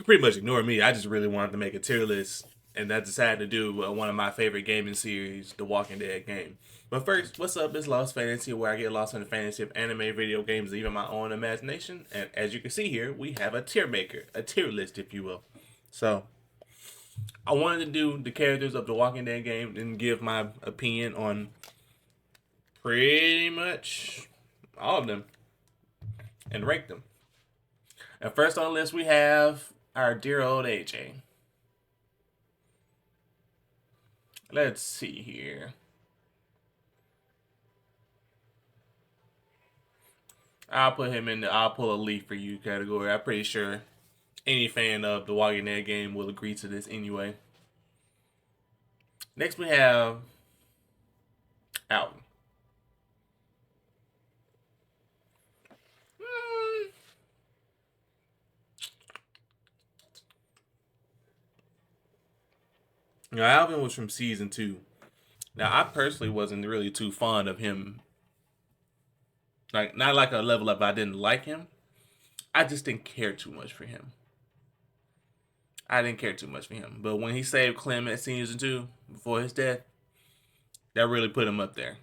You pretty much ignore me. I just really wanted to make a tier list, and I decided to do one of my favorite gaming series, the Walking Dead game. But first, what's up? It's Lost Fantasy, where I get lost in the fantasy of anime, video games, and even my own imagination. And as you can see here, we have a tier maker, a tier list, if you will. So, I wanted to do the characters of the Walking Dead game and give my opinion on pretty much all of them and rank them. And first on the list, we have our dear old AJ. Let's see here. I'll put him in the I'll pull a leaf for you category. I'm pretty sure any fan of the Walking Dead game will agree to this anyway. Next we have Alvin. Now Alvin was from season 2. Now I personally wasn't really too fond of him. Like not like a level up I didn't like him. I just didn't care too much for him. I didn't care too much for him. But when he saved Clem at season 2 before his death, that really put him up there.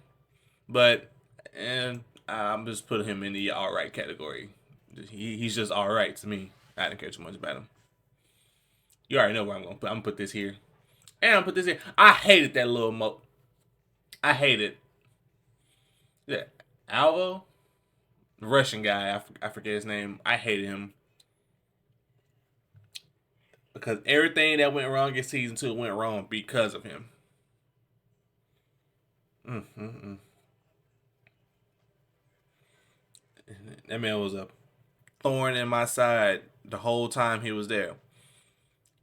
But and I'm just putting him in the all right category. He's just all right to me. I didn't care too much about him. You already know where I'm gonna put. I'm gonna put this here, and I'm gonna put this here. I hated that little I hated that Alvo, the Russian guy. I forget his name. I hated him because everything that went wrong in season 2 went wrong because of him. Mm-hmm. That man was a thorn in my side the whole time he was there.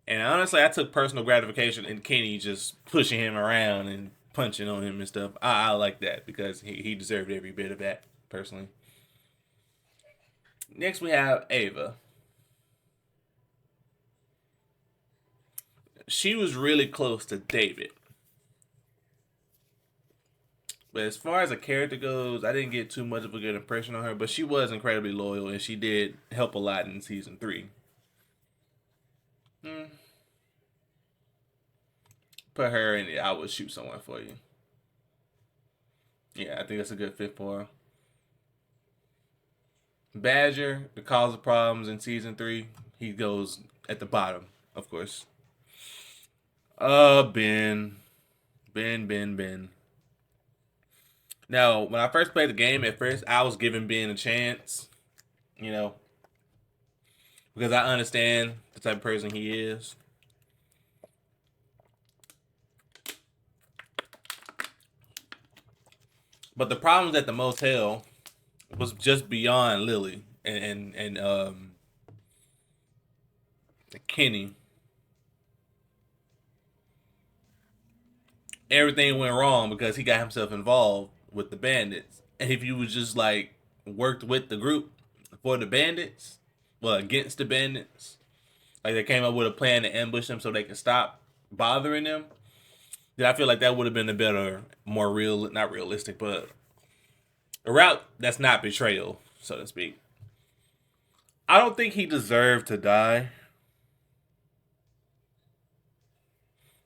And honestly, I took personal gratification in Kenny just pushing him around and punching on him and stuff. I like that because he deserved every bit of that, personally. Next, we have Ava. She was really close to David. But as far as a character goes, I didn't get too much of a good impression on her, but she was incredibly loyal and she did help a lot in season 3. Hmm. Put her in it. I would shoot someone for you. Yeah, I think that's a good fit for her. Badger, the cause of problems in season 3, he goes at the bottom, of course. Ben. Ben. Now, when I first played the game, at first I was giving Ben a chance, you know, because I understand the type of person he is. But the problems at the motel was just beyond Lily and Kenny. Everything went wrong because he got himself involved with the bandits. And if you was just like worked with the group for the bandits, well, against the bandits, like they came up with a plan to ambush them so they could stop bothering them, then I feel like that would have been a better, more real, not realistic, but a route that's not betrayal, so to speak. I don't think he deserved to die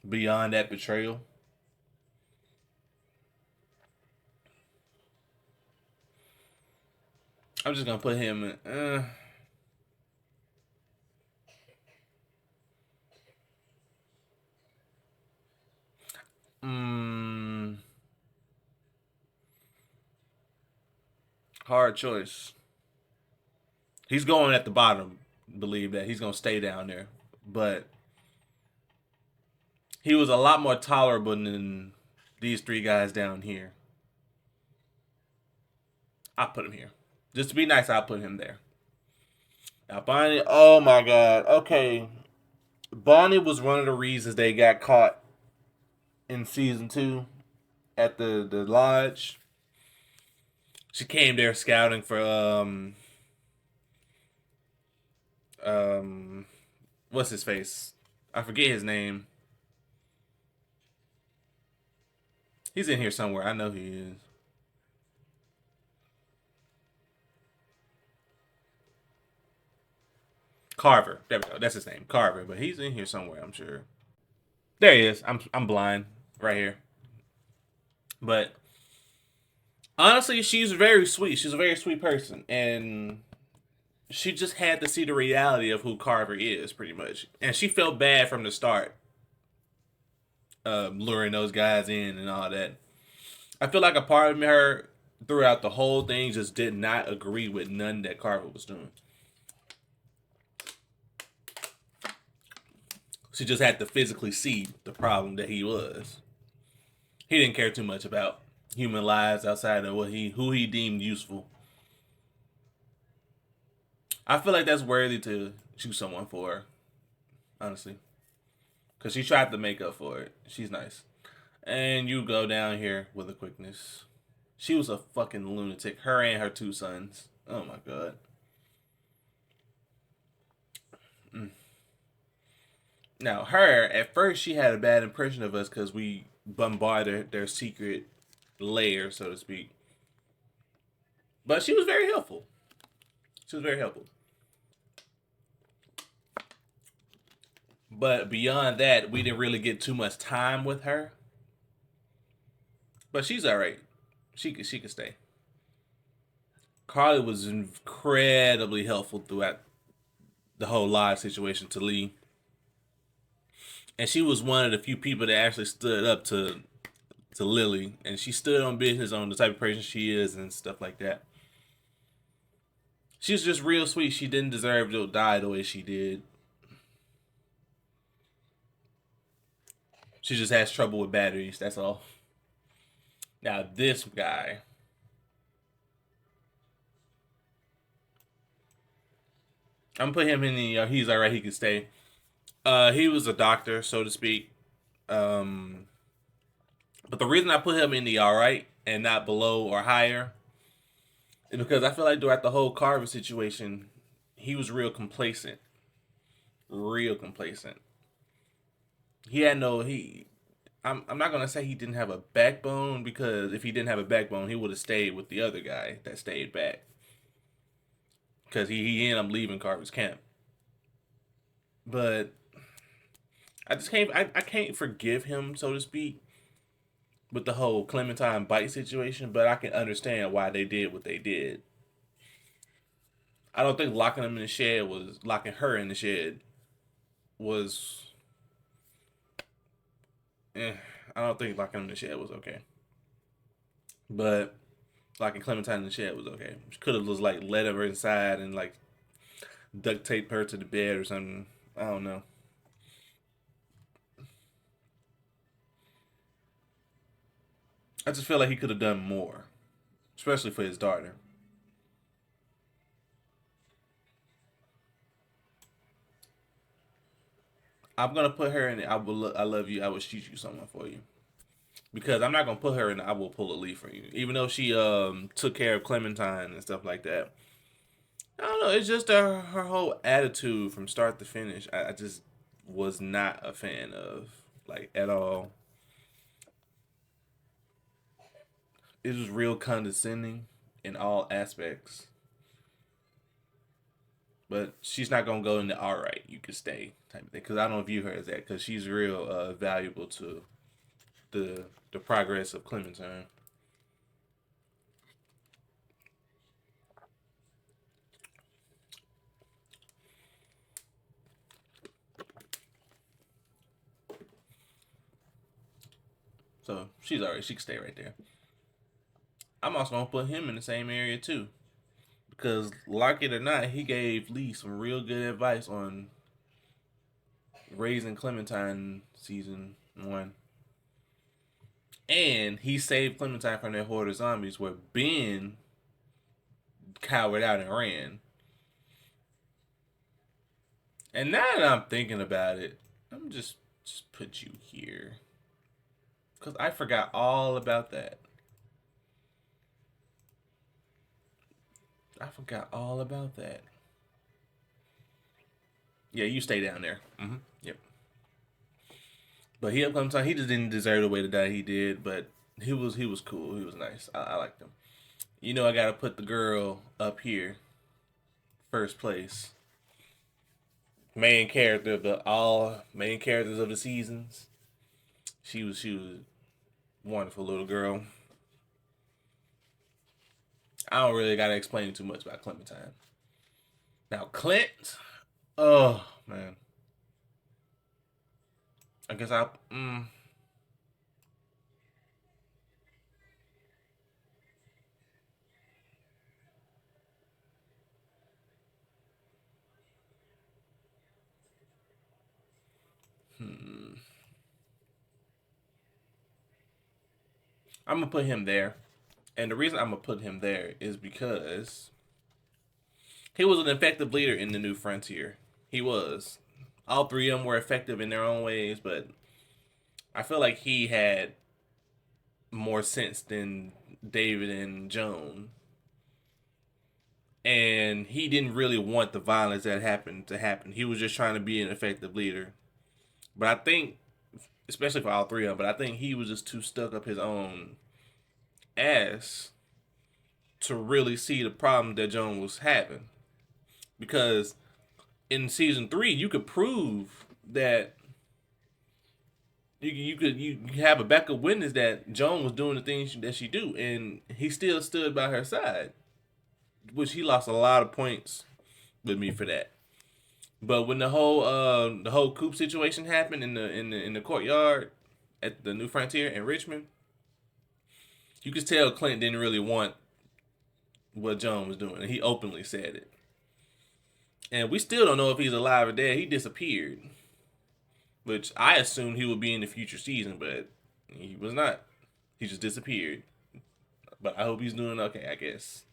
beyond that betrayal. I'm just gonna put him in. Mm, hard choice. He's going at the bottom. Believe that he's gonna stay down there, but he was a lot more tolerable than these 3 guys down here. I put him here. Just to be nice, I'll put him there. Now Bonnie, oh my god. Okay. Bonnie was one of the reasons they got caught in season 2 at the lodge. She came there scouting for um what's his face? I forget his name. He's in here somewhere. I know he is. Carver. There we go. That's his name, Carver. But he's in here somewhere, I'm sure. There he is. I'm blind right here. But honestly, she's very sweet. She's a very sweet person, and she just had to see the reality of who Carver is, pretty much. And she felt bad from the start, luring those guys in and all that. I feel like a part of her throughout the whole thing just did not agree with none that Carver was doing. She just had to physically see the problem that he was. He didn't care too much about human lives outside of who he deemed useful. I feel like that's worthy to shoot someone for, honestly. Because she tried to make up for it. She's nice. And you go down here with a quickness. She was a fucking lunatic. Her and her two sons. Oh my god. Now, her, at first, she had a bad impression of us because we bombarded their secret lair, so to speak. But she was very helpful. She was very helpful. But beyond that, we didn't really get too much time with her. But she's alright. She could stay. Carly was incredibly helpful throughout the whole live situation to Lee. And she was one of the few people that actually stood up to Lily. And she stood on business on the type of person she is and stuff like that. She was just real sweet. She didn't deserve to die the way she did. She just has trouble with batteries, that's all. Now this guy. I'm gonna put him in the he's alright, he can stay. He was a doctor, so to speak. But the reason I put him in the alright and not below or higher is because I feel like throughout the whole Carver situation, he was real complacent. Real complacent. He had no I'm not gonna say he didn't have a backbone, because if he didn't have a backbone, he would have stayed with the other guy that stayed back. Because he ended up leaving Carver's camp. But I just can't I can't forgive him, so to speak, with the whole Clementine bite situation, but I can understand why they did what they did. I don't think locking her in the shed was I don't think locking him in the shed was okay. But locking Clementine in the shed was okay. She could have just like let her inside and like duct tape her to the bed or something. I don't know. I just feel like he could have done more, especially for his daughter. I'm gonna put her in the I love you, I will shoot you someone for you. Because I'm not gonna put her in the I will pull a leaf for you. Even though she took care of Clementine and stuff like that. I don't know, it's just her whole attitude from start to finish. I just was not a fan of, like, at all. It was real condescending in all aspects. But she's not gonna go in the all right, you can stay type of thing. Because I don't view her as that. Because she's real valuable to the progress of Clementine. So she's alright. She can stay right there. I'm also gonna put him in the same area too, because like it or not, he gave Lee some real good advice on raising Clementine season 1. And he saved Clementine from that horde of zombies where Ben cowered out and ran. And now that I'm thinking about it, I'm just put you here. Because I forgot all about that. I forgot all about that. Yeah, you stay down there. Yep. But he Clementine, he just didn't deserve the way to die he did, but he was cool. He was nice. I liked him. You know, I gotta put the girl up here, first place. Main character of the all main characters of the seasons. She was wonderful little girl. I don't really gotta explain too much about Clementine. Now Clint, oh man, I guess I hmm, I'm gonna put him there, and the reason I'm gonna put him there is because he was an effective leader in the New Frontier. He was. All three of them were effective in their own ways, but I feel like he had more sense than David and Joan. And he didn't really want the violence that happened to happen. He was just trying to be an effective leader. But I think, especially for all three of them, but I think he was just too stuck up his own ass to really see the problem that Joan was having. Because in season 3, you could prove that you have a backup witness that Joan was doing the things that she do, and he still stood by her side, which he lost a lot of points with me for that. But when the whole coup situation happened in the courtyard at the New Frontier in Richmond, you could tell Clint didn't really want what Joan was doing, and he openly said it. And we still don't know if he's alive or dead. He disappeared, which I assumed he would be in the future season, but he was not. He just disappeared. But I hope he's doing okay, I guess.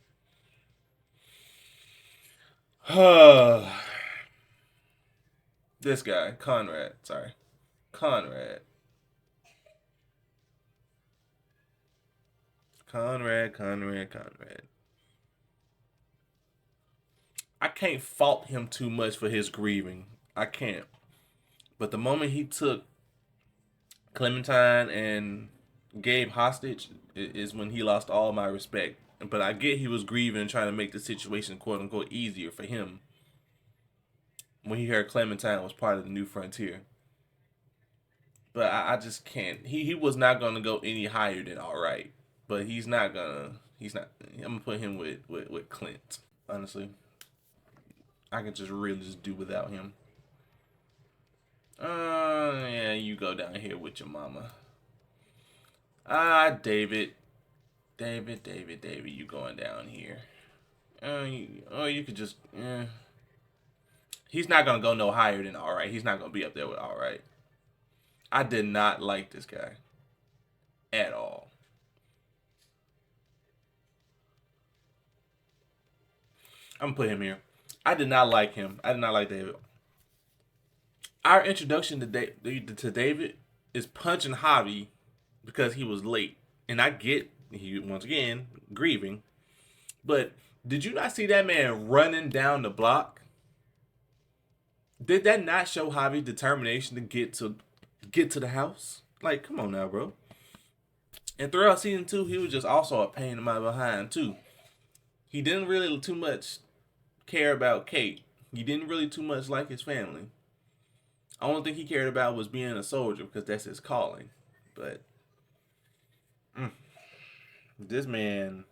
This guy, Conrad. Sorry. Conrad. Conrad. I can't fault him too much for his grieving. I can't. But the moment he took Clementine and Gabe hostage is when he lost all my respect. But I get he was grieving and trying to make the situation quote unquote easier for him when he heard Clementine was part of the New Frontier. But I just can't. He was not gonna go any higher than all right. But he's not gonna. He's not. I'm gonna put him with Clint. Honestly, I can just really just do without him. Yeah, you go down here with your mama. David. David, you going down here. You could just, he's not gonna go no higher than all right. He's not gonna be up there with all right. I did not like this guy at all. I'm gonna put him here. I did not like him. I did not like David. Our introduction to David is punching Javi because he was late, and I get he once again grieving. But did you not see that man running down the block? Did that not show Javi's determination to get to the house? Like, come on now, bro. And throughout season 2, he was just also a pain in my behind too. He didn't really too much care about Kate. He didn't really too much like his family. The only thing he cared about was being a soldier because that's his calling. But this man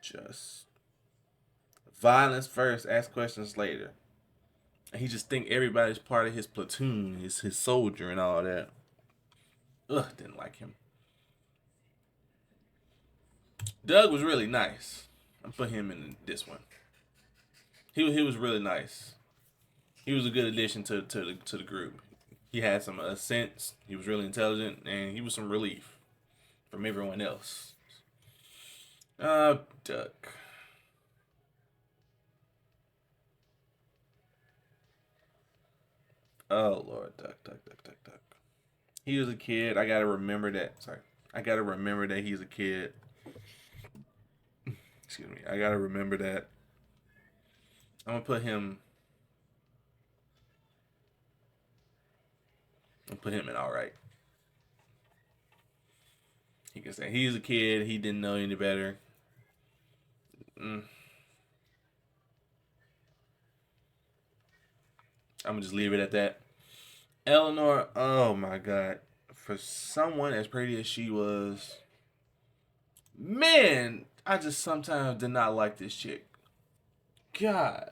just violence first, ask questions later. And he just think everybody's part of his platoon, his soldier and all that. Ugh, didn't like him. Doug was really nice. I put him in this one. He was really nice. He was a good addition to the group. He had some sense. He was really intelligent, and he was some relief from everyone else. Duck. Oh Lord, Duck. He was a kid. I gotta remember that. Sorry, I gotta remember that he's a kid. Excuse me. I gotta remember that. I'm gonna put him. I'm gonna put him in all right. He can say he's a kid. He didn't know any better. Mm. I'm gonna just leave it at that. Eleanor, oh my god. For someone as pretty as she was, man, I just sometimes did not like this chick. God.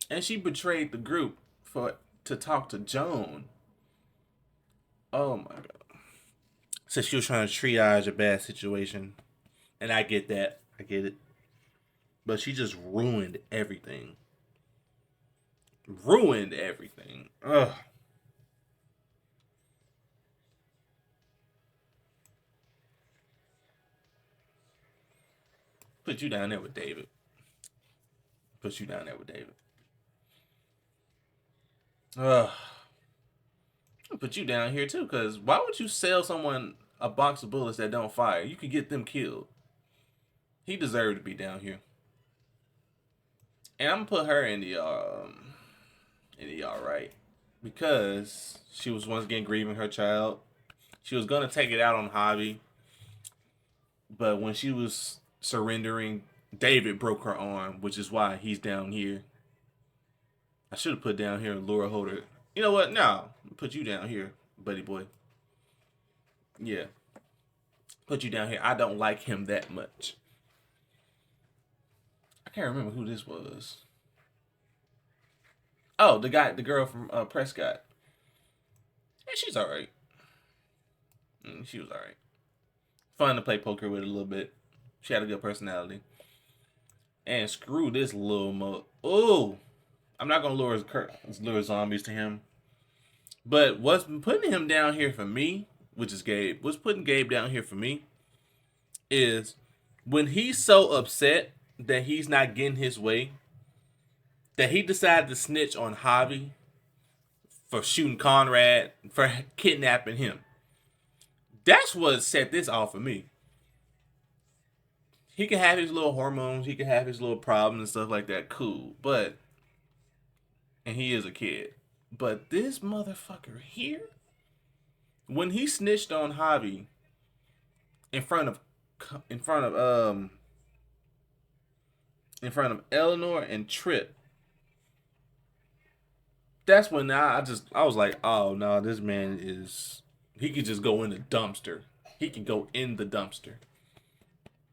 And she betrayed the group for to talk to Joan. Oh my god. So she was trying to triage a bad situation. And I get that. I get it. But she just ruined everything. Ruined everything. Ugh. Put you down there with David. Put you down there with David. Ugh. I'll put you down here too, because why would you sell someone a box of bullets that don't fire? You could get them killed. He deserved to be down here. And I'm gonna put her in the alright. Because she was once again grieving her child. She was gonna take it out on Javi. But when she was surrendering, David broke her arm, which is why he's down here. I should have put down here Laura Holder. You know what? No. Put you down here, buddy boy. Yeah. Put you down here. I don't like him that much. I can't remember who this was. Oh, the girl from Prescott. Yeah, she's alright. She was alright. Fun to play poker with a little bit. She had a good personality. And screw this little Oh, I'm not gonna lure zombies to him. But what's putting him down here for me, which is Gabe, what's putting Gabe down here for me is when he's so upset that he's not getting his way, that he decided to snitch on Javi for shooting Conrad, for kidnapping him. That's what set this off for me. He can have his little hormones, he can have his little problems and stuff like that, cool. But, and he is a kid. But this motherfucker here, when he snitched on Javi in front of Eleanor and Trip, that's when I was like, oh no, this man he could just go in the dumpster. He can go in the dumpster.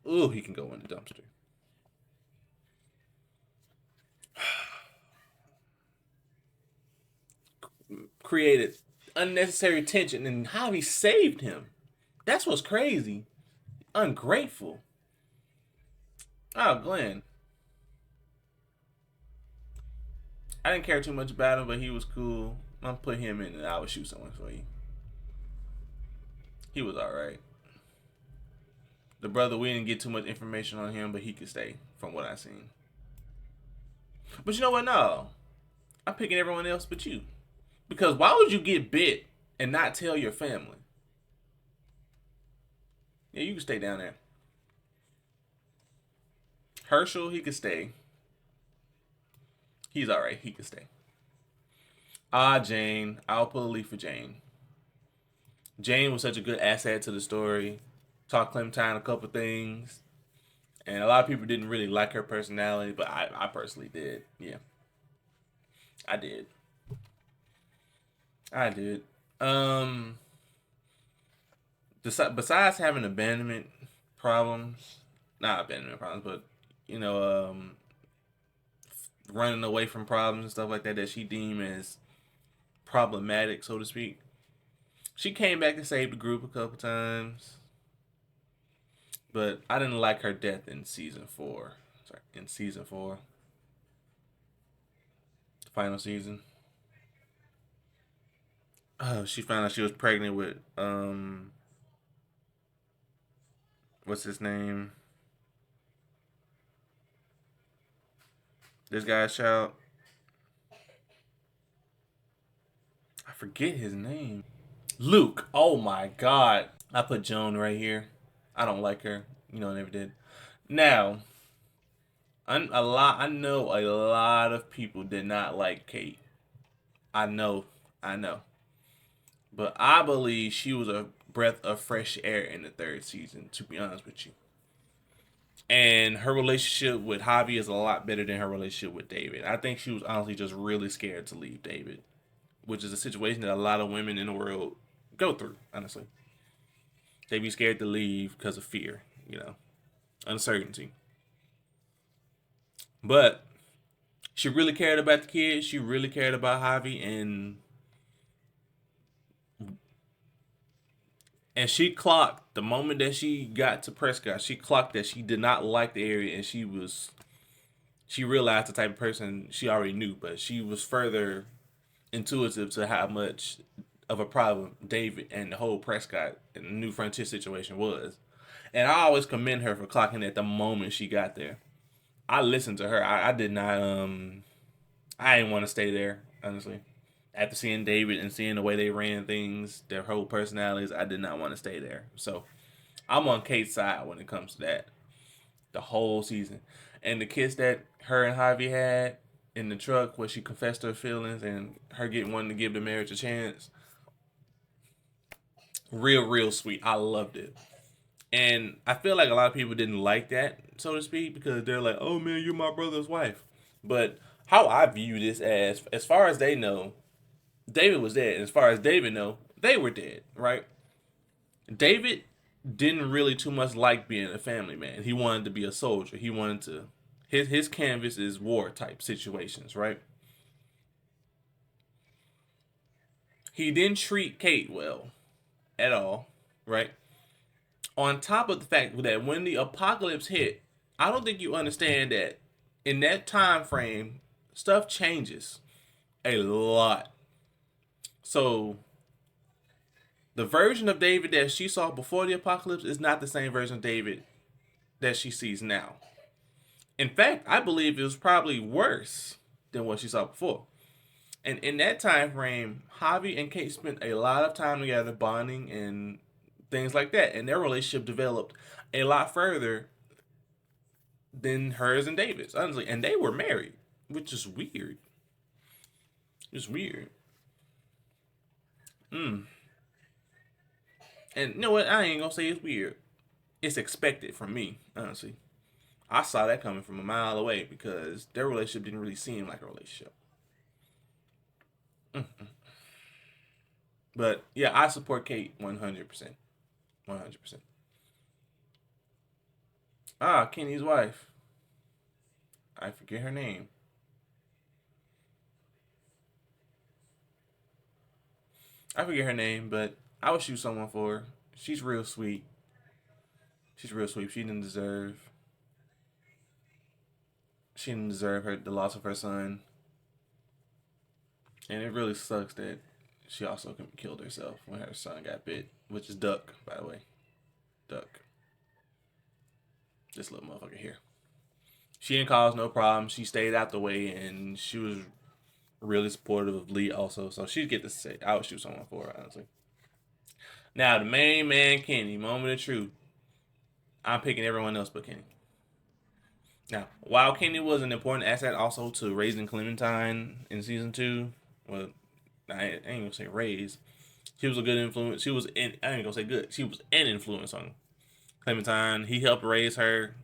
Ooh, he can go in the dumpster. Created unnecessary tension, and Javi saved him. That's what's crazy. Ungrateful. Oh, Glenn. I didn't care too much about him, but he was cool. I'll put him in and I would shoot someone for you. He was alright. The brother, we didn't get too much information on him, but he could stay from what I seen. But you know what? No. I'm picking everyone else but you. Because why would you get bit and not tell your family? Yeah, you can stay down there. Herschel, he could stay. He's alright. He could stay. Jane. I'll pull a leaf for Jane. Jane was such a good asset to the story. Taught Clementine a couple things. And a lot of people didn't really like her personality, but I personally did. Yeah. I did. I did. Besides having abandonment problems, not abandonment problems, but you know, running away from problems and stuff like that she deemed as problematic, so to speak. She came back and saved the group a couple times, but I didn't like her death in season 4. Sorry, in season 4, the final season. She found out she was pregnant with what's his name? This guy's child. I forget his name. Luke. Oh my god. I put Joan right here. I don't like her. You know, I never did. Now, I know a lot of people did not like Kate. I know. But I believe she was a breath of fresh air in the 3rd season, to be honest with you. And her relationship with Javi is a lot better than her relationship with David. I think she was honestly just really scared to leave David, which is a situation that a lot of women in the world go through, honestly. They be scared to leave because of fear, uncertainty. But she really cared about the kids. She really cared about Javi, and she clocked the moment that she got to Prescott. She clocked that she did not like the area, and she realized the type of person she already knew, but she was further intuitive to how much of a problem David and the whole Prescott and the new frontier situation was. And I always commend her for clocking at the moment she got there. I listened to her. I did not I didn't want to stay there, honestly. After seeing David and seeing the way they ran things, their whole personalities, I did not want to stay there. So I'm on Kate's side when it comes to that. The whole season. And the kiss that her and Javi had in the truck where she confessed her feelings and her getting wanting to give the marriage a chance. Real sweet. I loved it. And I feel like a lot of people didn't like that, so to speak, because they're like, "Oh man, you're my brother's wife." But how I view this as far as they know, David was dead. And as far as David know, they were dead, right? David didn't really too much like being a family man. He wanted to be a soldier. He wanted to his canvas is war type situations, right? He didn't treat Kate well at all, right? On top of the fact that when the apocalypse hit, I don't think you understand that in that time frame, stuff changes a lot. So the version of David that she saw before the apocalypse is not the same version of David that she sees now. In fact, I believe it was probably worse than what she saw before. And in that time frame, Javi and Kate spent a lot of time together, bonding and things like that, and their relationship developed a lot further than hers and David's, honestly. And they were married, which is weird. It's weird. Mm. And you know what? I ain't gonna say it's weird. It's expected from me, honestly. I saw that coming from a mile away because their relationship didn't really seem like a relationship. Mm. But yeah, I support Kate 100%. 100%. Ah, Kenny's wife. I forget her name. I forget her name, but I would shoot someone for her. She's real sweet. She's real sweet. She didn't deserve her the loss of her son. And it really sucks that she also killed herself when her son got bit, which is Duck, by the way. Duck. This little motherfucker here. She didn't cause no problem. She stayed out the way, and she was really supportive of Lee also. So she'd get to say, I would shoot someone for her, honestly. Now, the main man, Kenny, moment of truth. I'm picking everyone else but Kenny. Now, while Kenny was an important asset also to raising Clementine in season two, well, I ain't gonna say raise. She was a good influence. I ain't gonna say good. She was an influence on Clementine. He helped raise her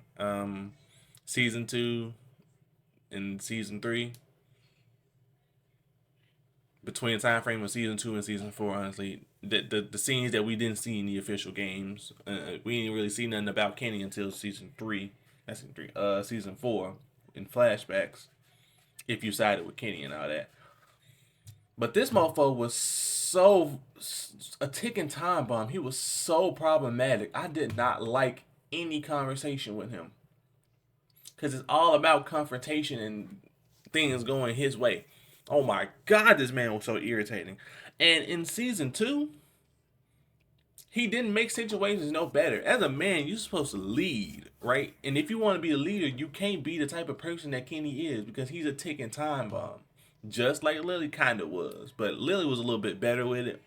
season two and season three. Between the time frame of season two and season four, honestly, the scenes that we didn't see in the official games, we didn't really see nothing about Kenny until season three. That's season three. Season four in flashbacks. If you sided with Kenny and all that, but this mofo was so a ticking time bomb. He was so problematic. I did not like any conversation with him because it's all about confrontation and things going his way. Oh my god, this man was so irritating. And in season two, he didn't make situations no better. As a man, you're supposed to lead, right? And if you want to be a leader, you can't be the type of person that Kenny is because he's a ticking time bomb. Just like Lily kind of was. But Lily was a little bit better with it.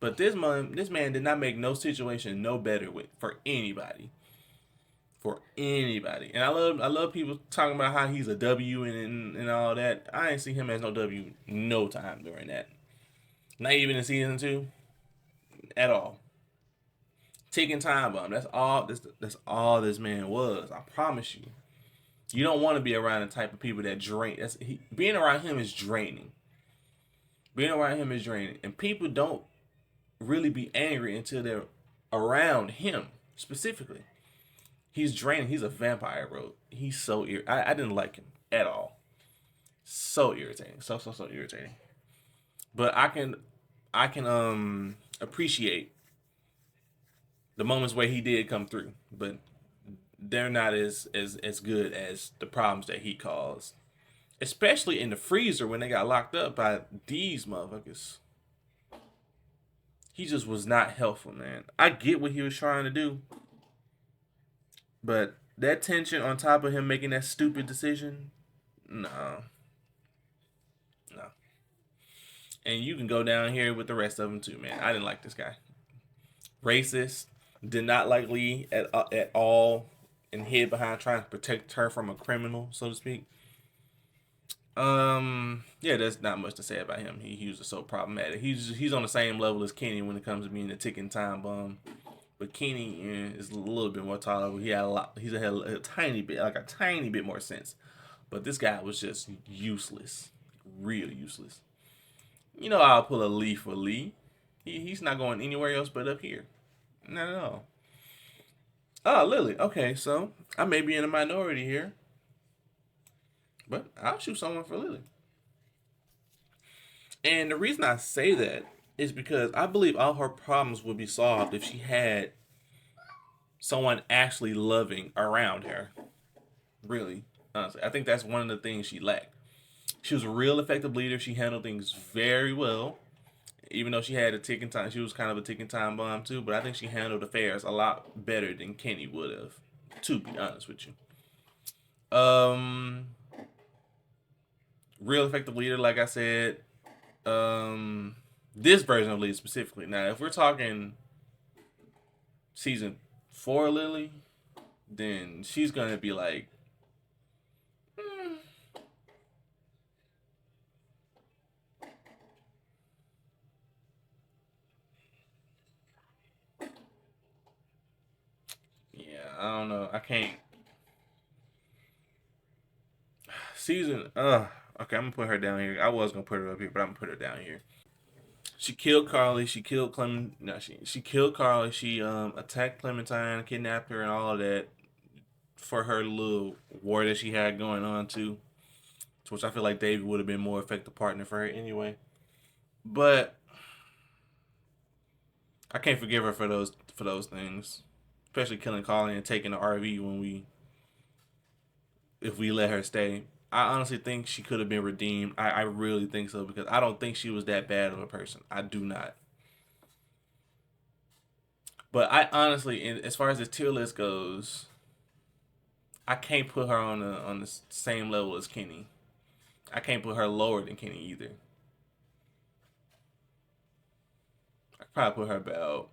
But this man did not make no situation no better with for anybody. For anybody. And I love people talking about how he's a W and all that. I ain't see him as no W no time during that. Not even in season two at all. Ticking time bomb. That's all. That's all this man was. I promise you. You don't want to be around the type of people that drain. Being around him is draining. Being around him is draining, and people don't really be angry until they're around him specifically. He's draining. He's a vampire, bro. He's so I didn't like him at all. So irritating. So irritating. But I can appreciate the moments where he did come through, but they're not as good as the problems that he caused. Especially in the freezer when they got locked up by these motherfuckers. He just was not helpful, man. I get what he was trying to do, but that tension on top of him making that stupid decision, no, no. And you can go down here with the rest of them too, man. I didn't like this guy. Racist. Did not like Lee at all, and hid behind trying to protect her from a criminal, so to speak. Yeah, there's not much to say about him. He was just so problematic. He's on the same level as Kenny when it comes to being a ticking time bomb. But Kenny is a little bit more tolerable. He had a lot. He's had a tiny bit, like a tiny bit more sense. But this guy was just useless, really useless. You know, I'll pull a Lee for Lee. He's not going anywhere else but up here. Not at all. Oh, Lily. Okay, so I may be in a minority here, but I'll shoot someone for Lily. And the reason I say that is because I believe all her problems would be solved if she had someone actually loving around her. Really, honestly, I think that's one of the things she lacked. She was a real effective leader. She handled things very well. Even though she had a ticking time, she was kind of a ticking time bomb too. But I think she handled affairs a lot better than Kenny would have. To be honest with you, real effective leader, like I said. This version of Lee specifically. Now, if we're talking season 4 Lily, then she's gonna be like, hmm, yeah, I don't know. I can't. Season, okay, I'm gonna put her down here. I was gonna put her up here, but I'm gonna put her down here. She killed Carly. She killed Clement. No, she killed Carly. She attacked Clementine, kidnapped her, and all of that for her little war that she had going on too. Which I feel like David would have been more effective partner for her anyway. But I can't forgive her for those things, especially killing Carly and taking the RV when we if we let her stay. I honestly think she could have been redeemed. I really think so because I don't think she was that bad of a person. I do not. But I honestly, as far as the tier list goes, I can't put her on the same level as Kenny. I can't put her lower than Kenny either. I could probably put her about.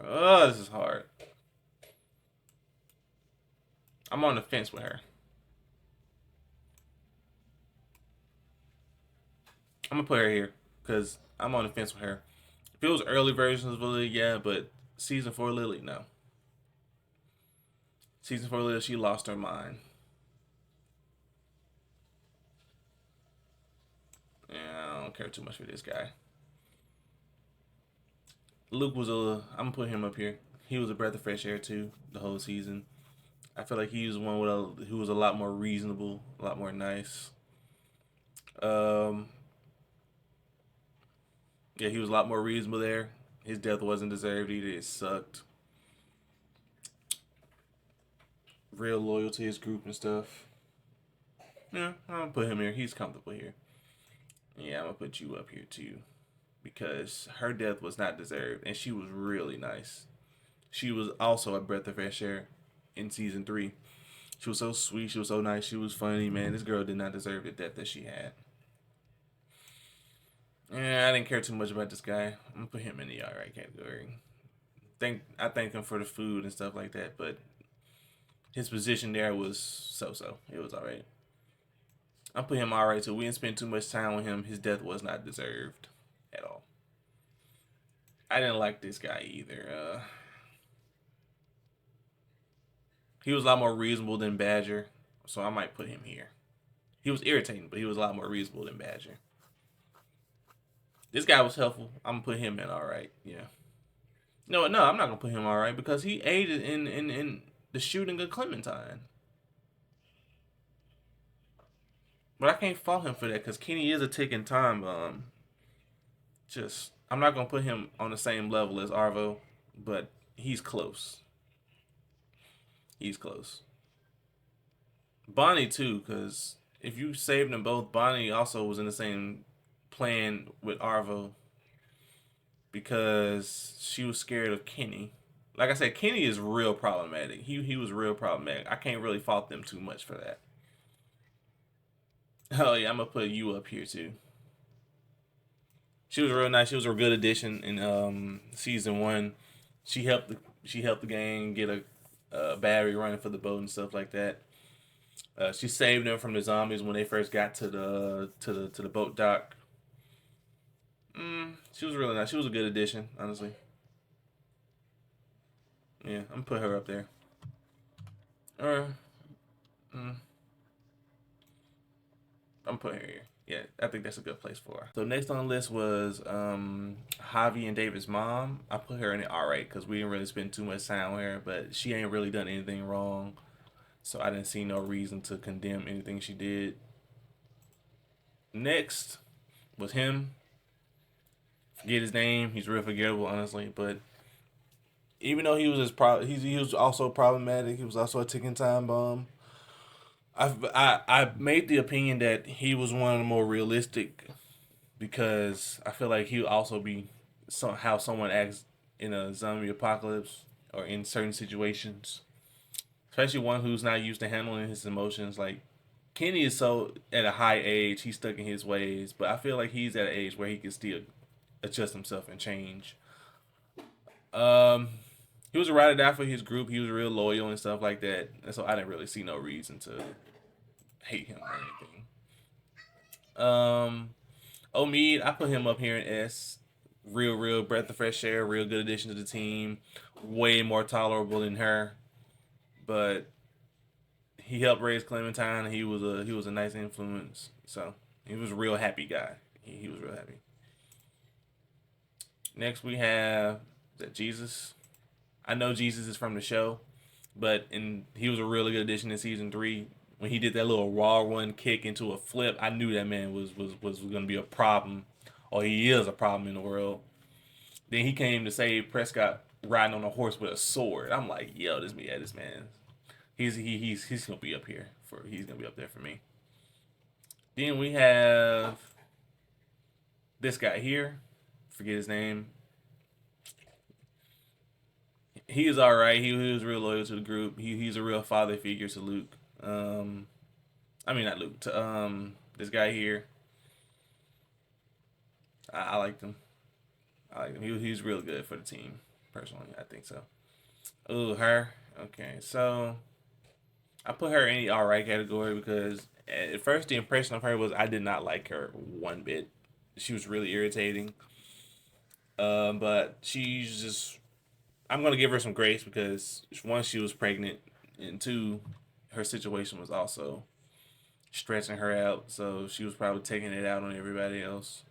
Oh, this is hard. I'm on the fence with her. I'm gonna put her here because I'm on the fence with her. If it was early versions of Lily, yeah, but season 4 Lily, no. Season 4 Lily, she lost her mind. Yeah, I don't care too much for this guy. Luke was a. I'm gonna put him up here. He was a breath of fresh air too the whole season. I feel like he was one who was a lot more reasonable, a lot more nice. Um, yeah, he was a lot more reasonable there. His death wasn't deserved either. It sucked. Real loyal to his group and stuff. Yeah, I'm gonna put him here. He's comfortable here. Yeah, I'm gonna put you up here too, because her death was not deserved, and she was really nice. She was also a breath of fresh air in season 3. She was so sweet. She was so nice. She was funny, man. This girl did not deserve the death that she had. Yeah, I didn't care too much about this guy. I'm gonna put him in the alright category. I thank him for the food and stuff like that, but his position there was so. It was alright. I put him alright too. We didn't spend too much time with him. His death was not deserved at all. I didn't like this guy either. He was a lot more reasonable than Badger, so I might put him here. He was irritating, but he was a lot more reasonable than Badger. This guy was helpful. I'm gonna put him in alright. Yeah. No, I'm not gonna put him alright because he aided in the shooting of Clementine. But I can't fault him for that because Kenny is a ticking time bomb. Just I'm not gonna put him on the same level as Arvo, but he's close. He's close. Bonnie too, because if you saved them both, Bonnie also was in the same plan with Arvo because she was scared of Kenny. Like I said, Kenny is real problematic. He was real problematic. I can't really fault them too much for that. Oh yeah, I'm gonna put you up here too. She was real nice. She was a good addition in season one. She helped the gang get a battery running for the boat and stuff like that. She saved them from the zombies when they first got to the boat dock. She was really nice. She was a good addition, honestly. Yeah, I'm gonna put her up there. Or I'm gonna put her here. Yeah, I think that's a good place for her. So next on the list was Javi and David's mom. I put her in it alright because we didn't really spend too much time with her, but she ain't really done anything wrong. So I didn't see no reason to condemn anything she did. Next was him. Forget his name. He's real forgettable, honestly. But even though he was he was also problematic. He was also a ticking time bomb. I made the opinion that he was one of the more realistic because I feel like he would also be how someone acts in a zombie apocalypse or in certain situations, especially one who's not used to handling his emotions. Like Kenny is so at a high age, he's stuck in his ways, but I feel like he's at an age where he can still adjust himself and change. Um, he was a ride or die for his group. He was real loyal and stuff like that, and so I didn't really see no reason to hate him or anything. Omid, I put him up here in S. Real breath of fresh air, real good addition to the team. Way more tolerable than her, but he helped raise Clementine. He was a nice influence. So he was a real happy guy. He was real happy. Next we have that Jesus. I know Jesus is from the show, but he was a really good addition in season 3. When he did that little raw one kick into a flip, I knew that man was going to be a problem, or he is a problem in the world. Then he came to save Prescott riding on a horse with a sword. I'm like, yo, this man. He's gonna be up here he's gonna be up there for me. Then we have this guy here. Forget his name. He is all right. He was real loyal to the group. He's a real father figure to Luke. I mean not Luke to this guy here. I liked him. He's real good for the team. Personally, I think so. Oh, her. Okay, so I put her in the all right category because at first the impression of her was I did not like her one bit. She was really irritating. But she's just I'm gonna give her some grace because one, she was pregnant, and two, her situation was also stretching her out, so she was probably taking it out on everybody else.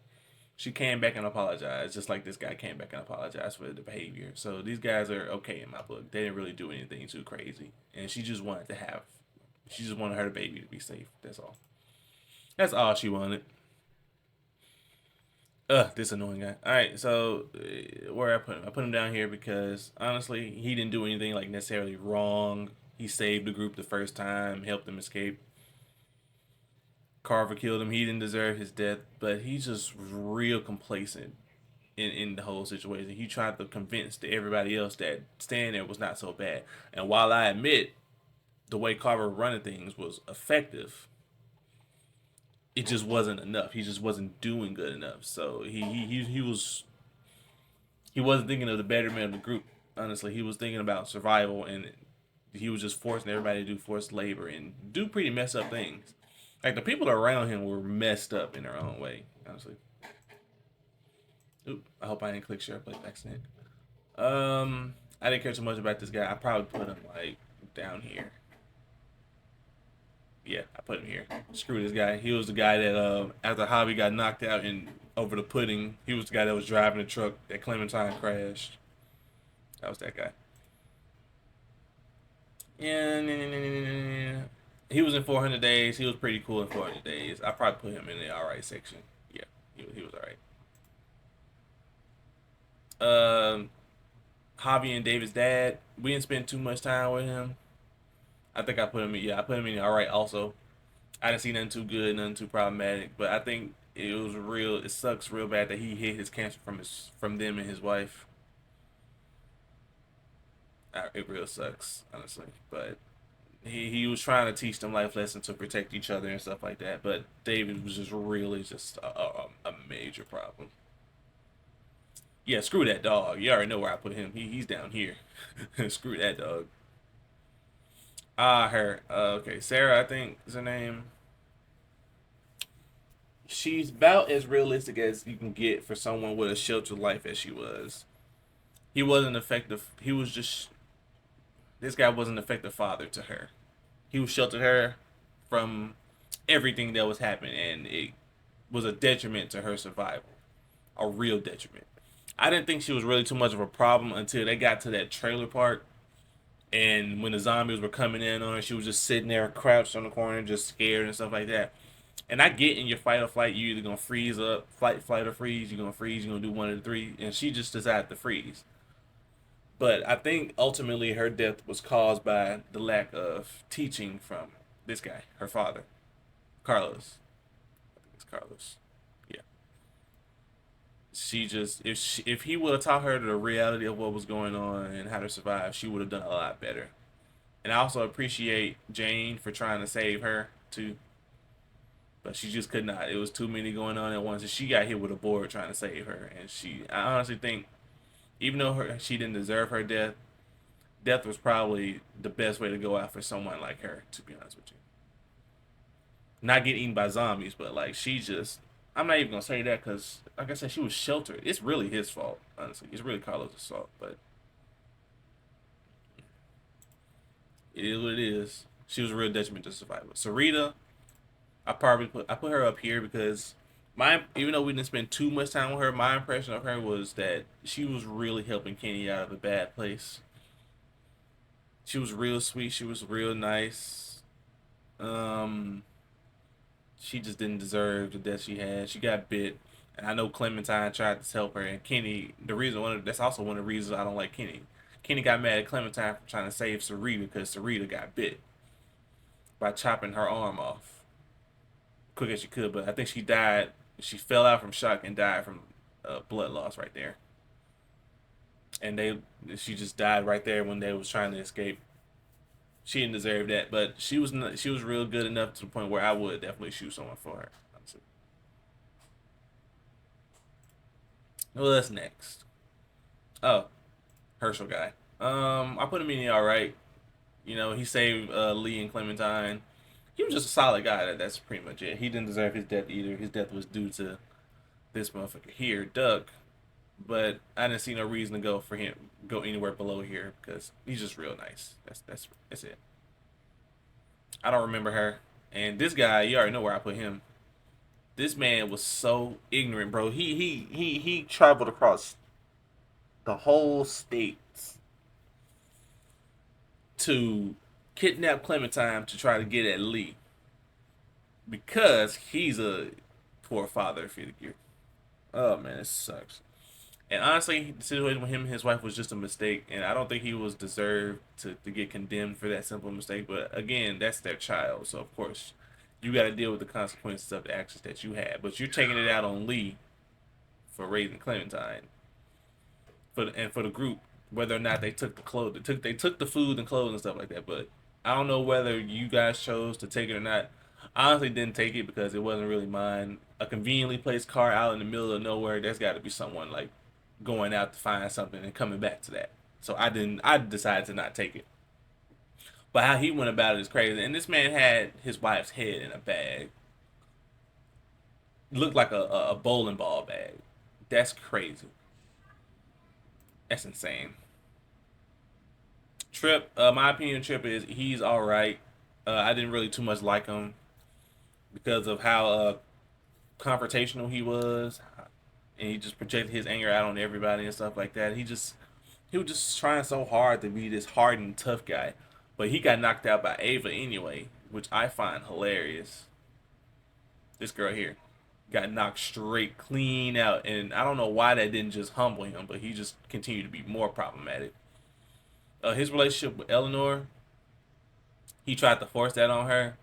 She came back and apologized, just like this guy came back and apologized for the behavior. So these guys are okay in my book. They didn't really do anything too crazy, and she just wanted her baby to be safe. That's all. That's all she wanted. This annoying guy. All right, so where I put him? I put him down here because honestly, he didn't do anything like necessarily wrong. He saved the group the first time, helped them escape. Carver killed him. He didn't deserve his death, but he's just real complacent in the whole situation. He tried to convince everybody else that staying there was not so bad. And while I admit the way Carver running things was effective, it just wasn't enough. He just wasn't doing good enough. So he wasn't thinking of the betterment of the group. Honestly, he was thinking about survival, and he was just forcing everybody to do forced labor and do pretty messed up things. Like the people around him were messed up in their own way, honestly. Oop, I hope I didn't click share play by accident. I didn't care too much about this guy. I probably put him like down here. Yeah, I put him here. Screw this guy. He was the guy that after Hobby got knocked out in over the pudding, he was the guy that was driving the truck that Clementine crashed. That was that guy. Yeah, he was in 400 days. He was pretty cool in 400 days. I probably put him in the alright section. Yeah, he was alright. Um, Javi and David's dad. We didn't spend too much time with him. I think I put him in. Yeah, I put him in all right. Also, I didn't see nothing too good, nothing too problematic. But I think it was real. It sucks real bad that he hid his cancer from them and his wife. It real sucks, honestly. But he was trying to teach them life lessons to protect each other and stuff like that. But David was just really just a major problem. Yeah, screw that dog. You already know where I put him. He's down here. Screw that dog. Ah, her. Okay, Sarah, I think is her name. She's about as realistic as you can get for someone with a sheltered life as she was. He wasn't effective. He was just this guy wasn't an effective father to her. He was sheltered her from everything that was happening, and it was a detriment to her survival. A real detriment. I didn't think she was really too much of a problem until they got to that trailer park. And when the zombies were coming in on her, she was just sitting there crouched on the corner, just scared and stuff like that. And I get in your fight or flight, you're either gonna freeze up, flight or freeze. You're gonna freeze. You're gonna do one of the three. And she just decided to freeze. But I think ultimately her death was caused by the lack of teaching from this guy, her father, Carlos. I think it's Carlos. Yeah. She just if he would have taught her the reality of what was going on and how to survive, she would have done a lot better. And I also appreciate Jane for trying to save her too, but she just could not. It was too many going on at once, and she got hit with a board trying to save her. And I honestly think, even though she didn't deserve her death, death was probably the best way to go out for someone like her. To be honest with you, not get eaten by zombies, but like she just. I'm not even gonna say that because, like I said, she was sheltered. It's really his fault, honestly. It's really Carlos' fault, but it is what it is. She was a real detriment to survival. Sarita, I put her up here because my even though we didn't spend too much time with her, my impression of her was that she was really helping Kenny out of a bad place. She was real sweet. She was real nice. Um, she just didn't deserve the death she had. She got bit, and I know Clementine tried to help her. And Kenny, the reason that's also one of the reasons I don't like Kenny. Kenny got mad at Clementine for trying to save Sarita because Sarita got bit by chopping her arm off quick as she could. But I think she died. She fell out from shock and died from blood loss right there. And she just died right there when they was trying to escape. She didn't deserve that, but she was real good enough to the point where I would definitely shoot someone for her. Honestly. Well, that's next. Oh, Herschel guy. I put him in all right. You know, he saved Lee and Clementine. He was just a solid guy. That's pretty much it. He didn't deserve his death either. His death was due to this motherfucker here, Duck. But I didn't see no reason to go anywhere below here because he's just real nice. That's it. I don't remember her. And this guy, you already know where I put him. This man was so ignorant, bro. He traveled across the whole states to kidnap Clementine to try to get at Lee because he's a poor father figure. Oh man, it sucks. And honestly, the situation with him and his wife was just a mistake, and I don't think he was deserved to get condemned for that simple mistake. But again, that's their child, so of course, you got to deal with the consequences of the actions that you had. But you're taking it out on Lee for raising Clementine, and for the group, whether or not they took the clothes, they took the food and clothes and stuff like that. But I don't know whether you guys chose to take it or not. I honestly didn't take it because it wasn't really mine. A conveniently placed car out in the middle of nowhere, there's got to be someone like going out to find something and coming back to that. So I didn't. I decided to not take it. But how he went about it is crazy. And this man had his wife's head in a bag. Looked like a bowling ball bag. That's crazy. That's insane. Trip, my opinion of Trip is he's all right. I didn't really too much like him because of how confrontational he was, and he just projected his anger out on everybody and stuff like that. He was just trying so hard to be this hardened tough guy, but he got knocked out by Ava anyway, which I find hilarious. This girl here got knocked straight clean out, and I don't know why that didn't just humble him, but he just continued to be more problematic. His relationship with Eleanor, he tried to force that on her,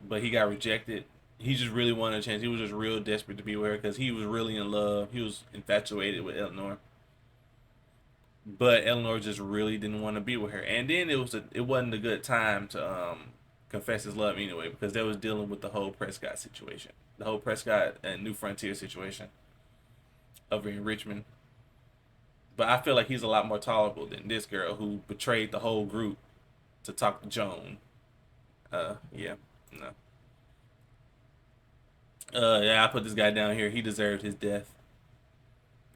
but he got rejected. He just really wanted a chance. He was just real desperate to be with her because he was really in love. He was infatuated with Eleanor, but Eleanor just really didn't want to be with her. And then it wasn't a good time to confess his love anyway because they was dealing with the whole Prescott situation, the whole Prescott and New Frontier situation over in Richmond. But I feel like he's a lot more tolerable than this girl who betrayed the whole group to talk to Joan. Yeah, no. Yeah, I put this guy down here. He deserved his death.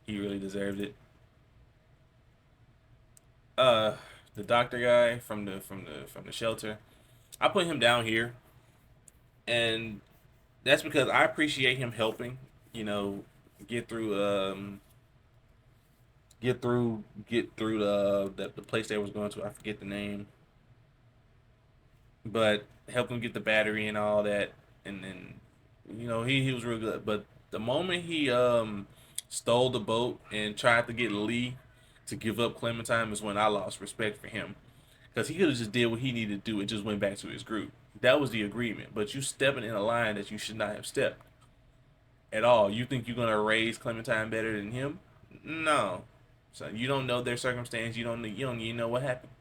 He really deserved it. Uh, the doctor guy from the shelter. I put him down here, and that's because I appreciate him helping. You know, get through get through the place they was going to. I forget the name, but help him get the battery and all that, and then he was real good. But the moment he stole the boat and tried to get Lee to give up Clementine is when I lost respect for him because he could have just did what he needed to do and just went back to his group. That was the agreement. But you stepping in a line that you should not have stepped at all. You think you're gonna raise Clementine better than him? No. So you don't know their circumstance. You don't even know what happened.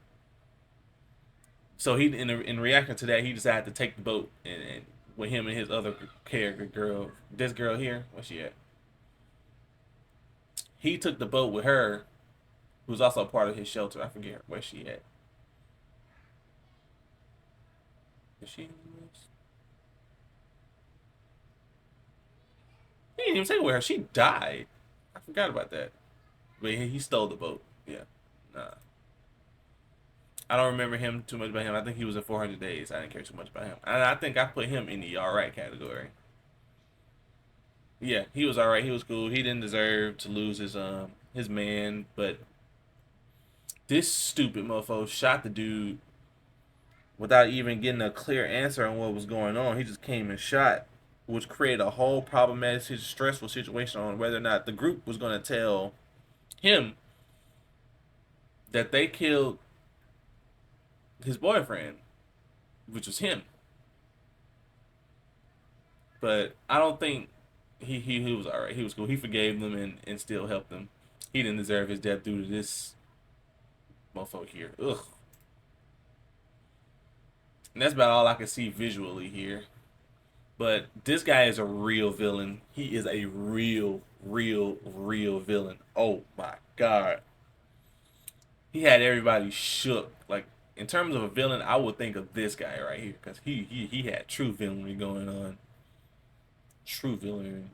So he in reaction to that, he decided to take the boat and with him and his other character girl, this girl here, where's she at? He took the boat with her, who's also part of his shelter. I forget where she at. Is she in this? He didn't even take it with her. She died. I forgot about that. But he stole the boat. Yeah. Nah. I don't remember him too much about him. I think he was in 400 Days. I didn't care too much about him. And I think I put him in the alright category. Yeah, he was alright. He was cool. He didn't deserve to lose his man, but this stupid mofo shot the dude without even getting a clear answer on what was going on. He just came and shot, which created a whole problematic, stressful situation on whether or not the group was going to tell him that they killed his boyfriend, which was him. But I don't think he was alright. He was cool. He forgave them and still helped them. He didn't deserve his death due to this motherfucker here. Ugh. And that's about all I can see visually here. But this guy is a real villain. He is a real villain. Oh my god. He had everybody shook. Like in terms of a villain, I would think of this guy right here because he had true villainy going on. True villainy.